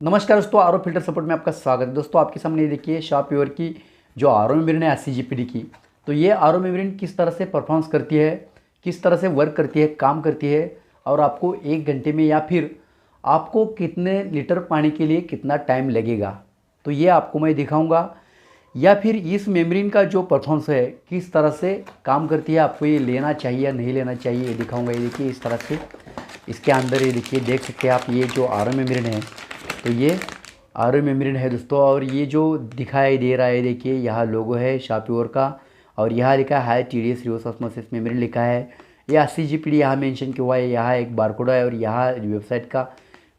नमस्कार दोस्तों, R O filter support में आपका स्वागत है। दोस्तों आपके सामने ये देखिए शॉपयोर की जो आर ओ मेम्ब्रेन है 80 GPD की। तो ये आर ओ मेम्ब्रेन किस तरह से परफॉर्मेंस करती है, किस तरह से वर्क करती है, काम करती है, और आपको 1 घंटे में या फिर आपको कितने लीटर पानी के लिए कितना टाइम लगेगा, तो ये आपको मैं दिखाऊंगा। या फिर इस मेम्ब्रेन का जो परफॉर्मेंस है किस तरह से काम करती है, आपको ये लेना चाहिए या नहीं लेना चाहिए, ये दिखाऊंगा। ये देखिए इस तरह से इसके अंदर ये देखिए देख सकते हैं आप, ये जो आर ओ मेम्ब्रेन है तो ये आर ओ मेम्ब्रेन है दोस्तों। और ये जो दिखाई दे रहा है देखिए यहाँ लोगो है शॉपयोर का, और यहाँ लिखा है TDS रिवर्स ऑस्मोसिस मेम्ब्रेन लिखा है। ये 80 GPD यहाँ मेंशन किया हुआ है, यहाँ एक बारकोड है और यहाँ वेबसाइट का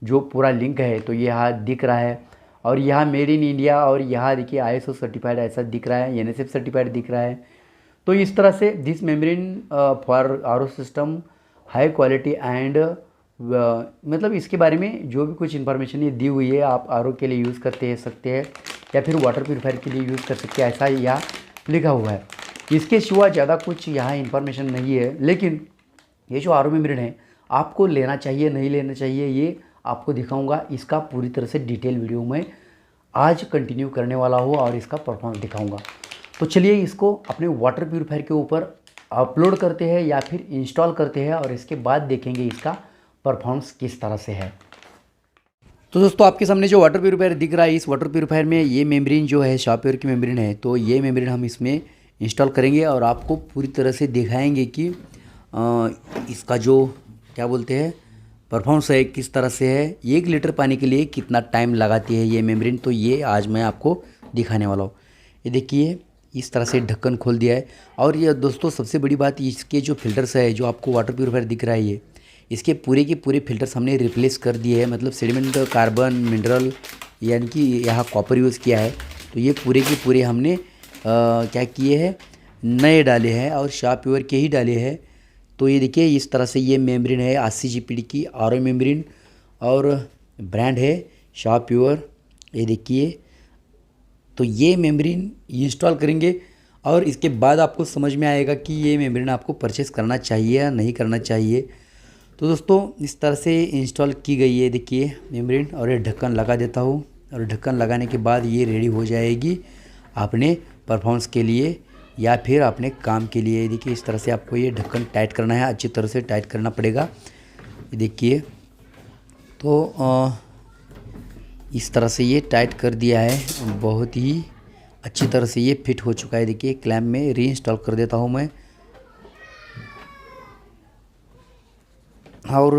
जो पूरा लिंक है तो ये यहाँ दिख रहा है। और यहाँ मेड इन इंडिया और यहाँ देखिए ISO सर्टिफाइड ऐसा दिख रहा है, NSF सर्टिफाइड दिख रहा है। तो इस तरह से this membrane for R O system high quality and मतलब इसके बारे में जो भी कुछ इन्फॉर्मेशन ये दी हुई है, आप आर ओ के लिए यूज़ करते सकते हैं या फिर वाटर प्यूरीफायर के लिए यूज़ कर सकते हैं, ऐसा यहाँ लिखा हुआ है। इसके सिवा ज़्यादा कुछ यहाँ इन्फॉर्मेशन नहीं है। लेकिन ये जो आर ओ मेम्ब्रेन है आपको लेना चाहिए नहीं लेना चाहिए ये आपको दिखाऊंगा। इसका पूरी तरह से डिटेल वीडियो में आज कंटिन्यू करने वाला हूँ और इसका परफॉर्मेंस दिखाऊंगा। तो चलिए इसको अपने वाटर प्यूरीफायर के ऊपर अपलोड करते हैं या फिर इंस्टॉल करते हैं और इसके बाद देखेंगे इसका परफॉर्मेंस किस तरह से है। तो दोस्तों आपके सामने जो वाटर प्यूरीफायर दिख रहा है, इस वाटर प्यूरीफायर में ये मेम्ब्रेन जो है शॉपयोर की मेम्ब्रेन है, तो ये मेम्ब्रेन हम इसमें इंस्टॉल करेंगे और आपको पूरी तरह से दिखाएंगे कि इसका जो क्या बोलते हैं परफॉर्मेंस है किस तरह से है, 1 लीटर पानी के लिए कितना टाइम लगाती है ये मेम्ब्रेन। तो ये आज मैं आपको दिखाने वाला हूँ। ये देखिए इस तरह से ढक्कन खोल दिया है। और ये दोस्तों सबसे बड़ी बात, इसके जो फिल्टर्स है जो आपको वाटर प्यूरीफायर दिख रहा है ये इसके पूरे के पूरे फिल्टर्स हमने रिप्लेस कर दिए हैं। मतलब सेडिमेंट, कार्बन, मिनरल यानी कि यहाँ कॉपर यूज़ किया है। तो ये पूरे के पूरे हमने क्या किए हैं, नए डाले हैं और शॉपयोर के ही डाले हैं। तो ये देखिए इस तरह से ये मेम्ब्रेन है 80 GPD की आर ओ मेम्ब्रेन और ब्रांड है शॉपयोर। ये देखिए तो ये मेम्ब्रेन इंस्टॉल करेंगे और इसके बाद आपको समझ में आएगा कि ये मेम्ब्रेन आपको परचेस करना चाहिए या नहीं करना चाहिए। तो दोस्तों इस तरह से इंस्टॉल की गई है देखिए मेम्ब्रेन, और ये ढक्कन लगा देता हूँ। और ढक्कन लगाने के बाद ये रेडी हो जाएगी अपने परफॉर्मेंस के लिए या फिर अपने काम के लिए। देखिए इस तरह से आपको ये ढक्कन टाइट करना है, अच्छी तरह से टाइट करना पड़ेगा। ये देखिए तो इस तरह से ये टाइट कर दिया है, बहुत ही अच्छी तरह से ये फिट हो चुका है। देखिए क्लैंप में री इंस्टॉल कर देता हूँ मैं। और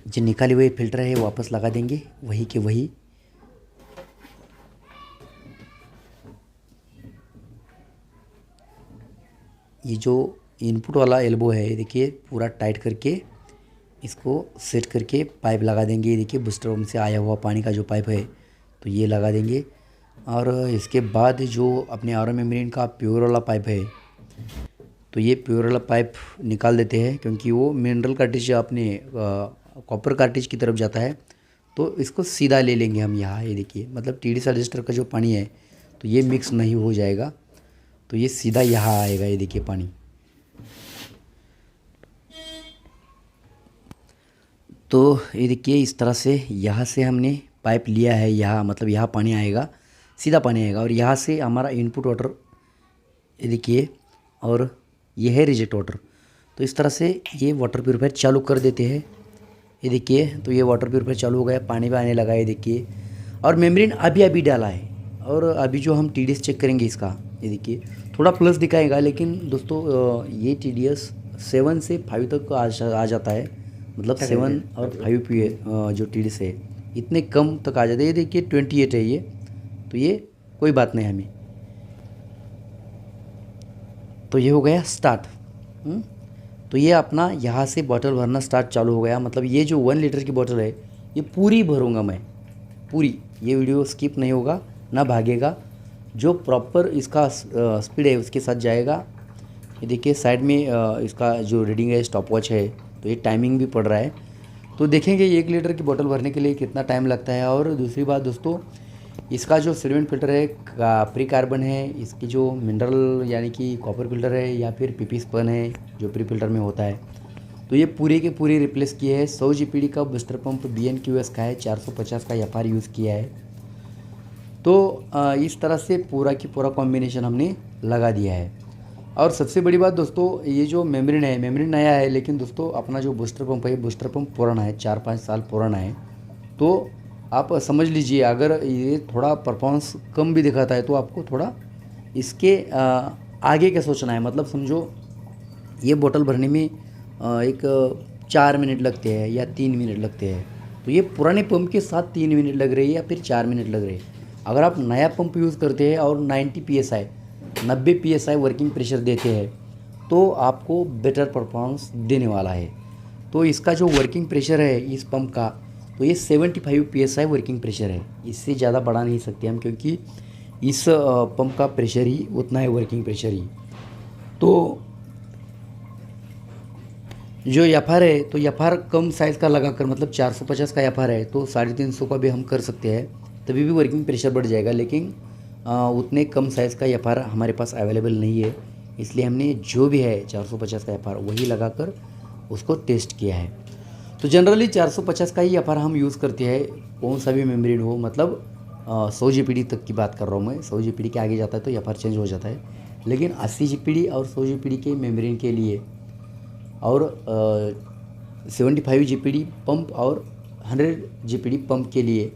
जो निकाले हुए फिल्टर है वापस लगा देंगे वही के वही। ये जो इनपुट वाला एल्बो है ये देखिए पूरा टाइट करके इसको सेट करके पाइप लगा देंगे। ये देखिए बूस्टर पंप से आया हुआ पानी का जो पाइप है तो ये लगा देंगे। और इसके बाद जो अपने आर ओ मेम्ब्रेन का प्योर वाला पाइप है तो ये प्योर वाला पाइप निकाल देते हैं, क्योंकि वो मिनरल कार्ट्रिज अपने कॉपर कार्ट्रिज की तरफ जाता है। तो इसको सीधा ले लेंगे हम यहाँ। ये देखिए मतलब TDS रजिस्टर का जो पानी है तो ये मिक्स नहीं हो जाएगा, तो ये सीधा यहाँ आएगा। ये देखिए पानी। तो ये देखिए इस तरह से यहाँ से हमने पाइप लिया है, यहाँ मतलब यहाँ पानी आएगा, सीधा पानी आएगा। और यहाँ से हमारा इनपुट वाटर ये देखिए, और ये है रिजेक्ट वाटर। तो इस तरह से ये वाटर प्यूरीफायर चालू कर देते हैं। ये देखिए तो ये वाटर प्यूरीफायर चालू हो गया, पानी भी आने लगा है देखिए। और मेम्ब्रेन अभी अभी डाला है और अभी जो हम TDS चेक करेंगे इसका, ये देखिए थोड़ा प्लस दिखाएगा, लेकिन दोस्तों ये TDS 7 से 5 तक आ जाता है। मतलब 7 और 5 पे जो TDS है इतने कम तक आ जाते हैं। ये देखिए 28 है ये, तो ये कोई बात नहीं हमें। तो ये हो गया स्टार्ट। तो ये अपना यहाँ से बॉटल भरना स्टार्ट चालू हो गया। मतलब ये जो 1 लीटर की बॉटल है ये पूरी भरूँगा मैं, पूरी। ये वीडियो स्किप नहीं होगा ना भागेगा, जो प्रॉपर इसका स्पीड है उसके साथ जाएगा। ये देखिए साइड में इसका जो रीडिंग है स्टॉप वॉच है, तो ये टाइमिंग भी पड़ रहा है। तो देखेंगे 1 लीटर की बॉटल भरने के लिए कितना टाइम लगता है। और दूसरी बात दोस्तों, इसका जो सेडिमेंट फिल्टर है प्री कार्बन है, इसकी जो मिनरल यानी कि कॉपर फिल्टर है या फिर PP स्पन है जो प्री फिल्टर में होता है, तो ये पूरे के पूरे रिप्लेस किए हैं। 100 जीपीडी का बूस्टर पंप BNQS का है, 450 का FR यूज़ किया है। तो इस तरह से पूरा की पूरा कॉम्बिनेशन हमने लगा दिया है। और सबसे बड़ी बात दोस्तों, ये जो मेम्ब्रेन है, मेम्ब्रेन नया है, लेकिन दोस्तों अपना जो बूस्टर पंप है, बूस्टर पंप पुराना है, 4-5 साल पुराना है। तो आप समझ लीजिए, अगर ये थोड़ा परफॉर्मेंस कम भी दिखाता है तो आपको थोड़ा इसके आगे क्या सोचना है। मतलब समझो ये बोतल भरने में एक 4 मिनट लगते हैं या 3 मिनट लगते हैं, तो ये पुराने पंप के साथ 3 मिनट लग रही है या फिर 4 मिनट लग रहे हैं। अगर आप नया पंप यूज़ करते हैं और 90 PSI वर्किंग प्रेशर देते हैं तो आपको बेटर परफॉर्मेंस देने वाला है। तो इसका जो वर्किंग प्रेशर है इस पंप का, तो ये 75 PSI वर्किंग प्रेशर है। इससे ज़्यादा बढ़ा नहीं सकते हम, क्योंकि इस पंप का प्रेशर ही उतना है, वर्किंग प्रेशर ही। तो जो FR है, तो FR कम साइज़ का लगाकर, मतलब 450 का FR है तो 350 का भी हम कर सकते हैं, तभी भी वर्किंग प्रेशर बढ़ जाएगा। लेकिन उतने कम साइज़ का FR हमारे पास अवेलेबल नहीं है, इसलिए हमने जो भी है 450 का FR वही लगाकर उसको टेस्ट किया है। तो जनरली 450 का ही FR हम यूज़ करते हैं, कौन सा भी मेम्ब्रेन हो। मतलब 100 GPD तक की बात कर रहा हूँ मैं, 100 GPD के आगे जाता है तो FR चेंज हो जाता है। लेकिन 80 GPD और 100 GPD के मेम्ब्रेन के लिए और 75 GPD पंप और 100 GPD पंप के लिए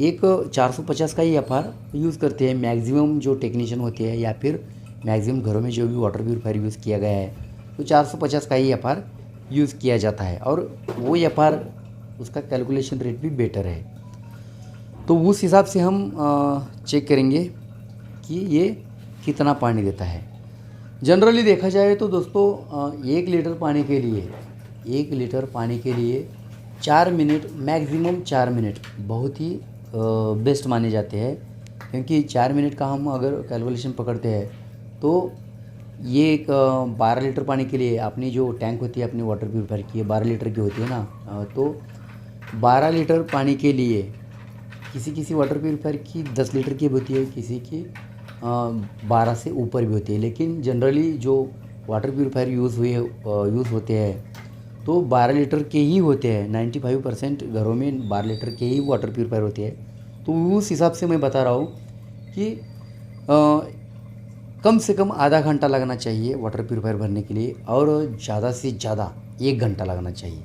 एक 450 का ही FR यूज़ करते हैं मैक्सिमम जो टेक्नीशियन होते हैं, या फिर मैक्सिमम घरों में जो भी वाटर प्यूरीफायर यूज़ किया गया है तो 450 का ही FR यूज़ किया जाता है। और वो FR उसका कैलकुलेशन रेट भी बेटर है। तो उस हिसाब से हम चेक करेंगे कि ये कितना पानी देता है। जनरली देखा जाए तो दोस्तों 1 लीटर पानी के लिए 1 लीटर पानी के लिए 4 मिनट, मैक्सिमम 4 मिनट बहुत ही बेस्ट माने जाते हैं। क्योंकि 4 मिनट का हम अगर कैलकुलेशन पकड़ते हैं तो ये एक 12 लीटर पानी के लिए अपनी जो टैंक होती है अपनी वाटर प्यूरीफायर की, 12 लीटर की होती है ना, तो 12 लीटर पानी के लिए किसी वाटर प्यूरीफायर की 10 लीटर की होती है, किसी की 12 से ऊपर भी होती है। लेकिन जनरली जो वाटर प्यूरीफायर यूज़ होते हैं तो 12 लीटर के ही होते हैं। 95% घरों में 12 लीटर के ही वाटर प्यूरीफायर होते हैं। तो उस हिसाब से मैं बता रहा हूँ कि कम से कम आधा घंटा लगना चाहिए वाटर प्यूरीफायर भरने के लिए, और ज़्यादा से ज़्यादा 1 घंटा लगना चाहिए।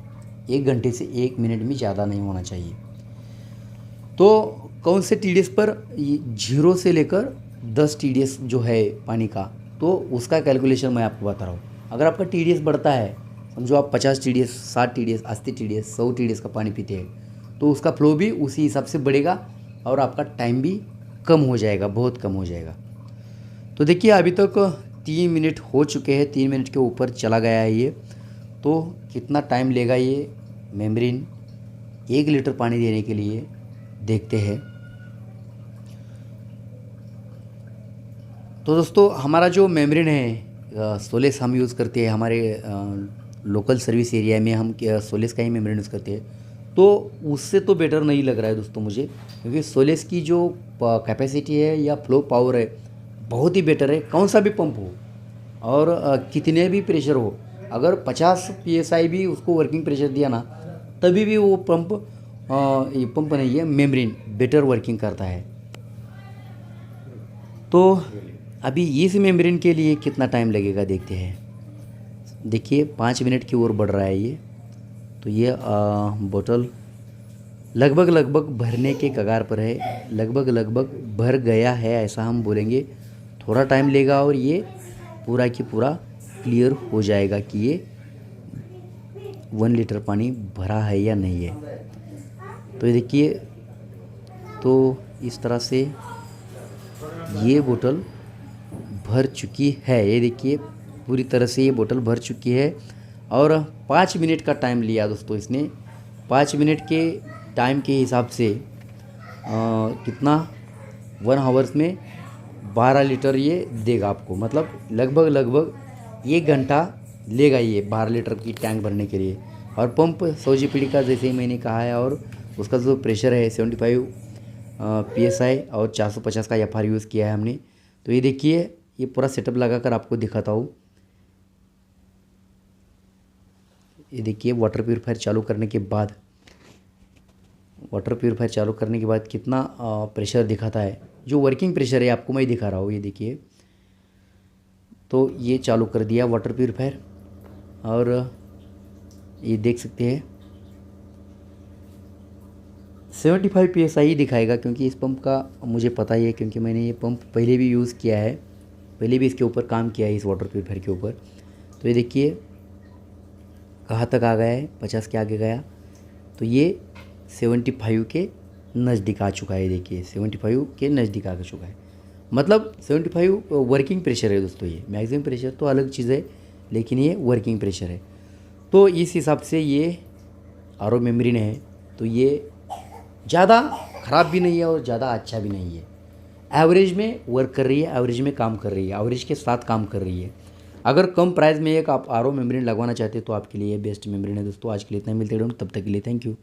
1 घंटे से 1 मिनट में ज़्यादा नहीं होना चाहिए। तो कौन से TDS पर 0 से लेकर 10 TDS जो है पानी का, तो उसका कैलकुलेशन मैं आपको बता रहा हूँ। अगर आपका TDS बढ़ता है, समझो आप 50 TDS, 60 TDS, 80 TDS, 100 TDS का पानी पीते हैं, तो उसका फ्लो भी उसी हिसाब से बढ़ेगा और आपका टाइम भी कम हो जाएगा, बहुत कम हो जाएगा। तो देखिए अभी तक 3 मिनट हो चुके हैं, 3 मिनट के ऊपर चला गया है ये। तो कितना टाइम लेगा ये मेम्ब्रेन 1 लीटर पानी देने के लिए, देखते हैं। तो दोस्तों हमारा जो मेम्ब्रेन है सोलेस हम यूज़ करते हैं, हमारे लोकल सर्विस एरिया में हम सोलेस का ही मेम्ब्रेन यूज़ करते हैं। तो उससे तो बेटर नहीं लग रहा है दोस्तों मुझे, क्योंकि सोलेस की जो कैपेसिटी है या फ्लो पावर है बहुत ही बेटर है। कौन सा भी पंप हो और कितने भी प्रेशर हो, अगर 50 PSI भी उसको वर्किंग प्रेशर दिया ना, तभी भी वो ये पंप नहीं है, मेम्ब्रेन बेटर वर्किंग करता है। तो अभी इस मेम्ब्रेन के लिए कितना टाइम लगेगा देखते हैं। देखिए 5 मिनट की ओर बढ़ रहा है ये। तो ये बोतल लगभग भरने के कगार पर है, लगभग भर गया है ऐसा हम बोलेंगे। थोड़ा टाइम लेगा और ये पूरा की पूरा क्लियर हो जाएगा कि ये 1 लीटर पानी भरा है या नहीं है। तो ये देखिए, तो इस तरह से ये बोतल भर चुकी है। ये देखिए पूरी तरह से ये बोतल भर चुकी है और 5 मिनट का टाइम लिया दोस्तों इसने। 5 मिनट के टाइम के हिसाब से कितना 1 आवर्स में 12 लीटर ये देगा आपको। मतलब लगभग 1 घंटा लेगा ये 12 लीटर की टैंक भरने के लिए। और पंप 100 GPD का जैसे ही मैंने कहा है, और उसका जो प्रेशर है 75 PSI और 450 का FR यूज़ किया है हमने। तो ये देखिए, ये पूरा सेटअप लगा कर आपको दिखाता हूँ। ये देखिए वाटर प्यूरीफायर चालू करने के बाद, कितना प्रेशर दिखाता है। जो वर्किंग प्रेशर है आपको मैं दिखा रहा हूँ, ये देखिए। तो ये चालू कर दिया वाटर प्यूरीफायर और ये देख सकते हैं 75 PSI दिखाएगा, क्योंकि इस पंप का मुझे पता ही है, क्योंकि मैंने ये पंप पहले भी यूज़ किया है, पहले भी इसके ऊपर काम किया है, इस वाटर प्यूरीफायर के ऊपर। तो ये देखिए कहाँ तक आ गया है, 50 के आगे गया। तो ये 75 के नज़दीक आ चुका है। देखिए 75 के नज़दीक आ चुका है, मतलब 75 वर्किंग प्रेशर है दोस्तों। ये मैक्सिमम प्रेशर तो अलग चीज़ है, लेकिन ये वर्किंग प्रेशर है। तो इस हिसाब से ये आर ओ मेम्ब्रेन है, तो ये ज़्यादा ख़राब भी नहीं है और ज़्यादा अच्छा भी नहीं है। एवरेज में वर्क कर रही है, एवरेज में काम कर रही है, एवरेज के साथ काम कर रही है। अगर कम प्राइस में एक आप आर ओ मेम्ब्रेन लगवाना चाहते हैं तो आपके लिए ये बेस्ट मेम्ब्रेन है दोस्तों। आज के लिए इतना, मिलते हैं, तब तक के लिए थैंक यू।